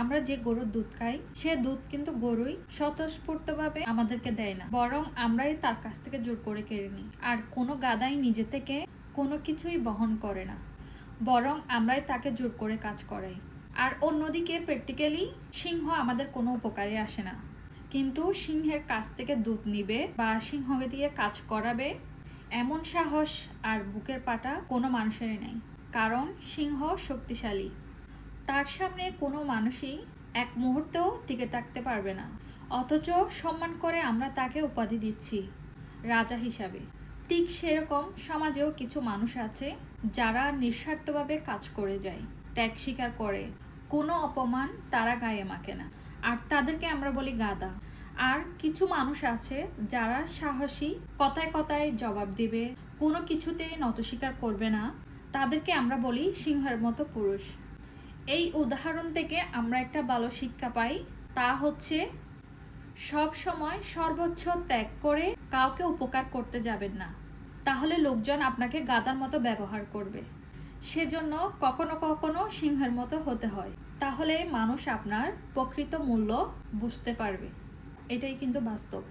আমরা যে গরুর দুধ খাই সে দুধ কিন্তু গরুই স্বতঃস্ফূর্তভাবে আমাদেরকে দেয় না, বরং আমরাই তার কাছ থেকে জোর করে কেড়ে নিই। আর কোনো গাদাই নিজে থেকে কোনো কিছুই বহন করে না, বরং আমরাই তাকে জোর করে কাজ করাই। আর অন্যদিকে প্র্যাকটিক্যালি সিংহ আমাদের কোনো উপকারে আসে না, কিন্তু সিংহের কাছ থেকে দুধ নিবে বা সিংহকে দিয়ে কাজ করাবে এমন সাহস আর বুকের পাটা কোনো মানুষেরই নেই। কারণ সিংহ শক্তিশালী, তার সামনে কোনো মানুষই এক মুহূর্তেও টিকে থাকতে পারবে না। অথচ সম্মান করে আমরা তাকে উপাধি দিচ্ছি রাজা হিসাবে। ঠিক সেরকম সমাজেও কিছু মানুষ আছে যারা নিঃস্বার্থভাবে কাজ করে যায়, ত্যাগ স্বীকার করে, কোনো অপমান তারা গায়ে মাখে না, আর তাদেরকে আমরা বলি গাধা। আর কিছু মানুষ আছে যারা সাহসী, কথায় কথায় জবাব দিবে, কোনো কিছুতেই নত স্বীকার করবে না, তাদেরকে আমরা বলি সিংহের মতো পুরুষ। এই উদাহরণ থেকে আমরা একটা ভালো শিক্ষা পাই, তা হচ্ছে সব সময় সর্বোচ্চ ত্যাগ করে কাউকে উপকার করতে যাবেন না, তাহলে লোকজন আপনাকে গাধার মতো ব্যবহার করবে। সেজন্য কখনো কখনো সিংহের মতো হতে হয়, তাহলে মানুষ আপনার প্রকৃত মূল্য বুঝতে পারবে। এটাই কিন্তু বাস্তব।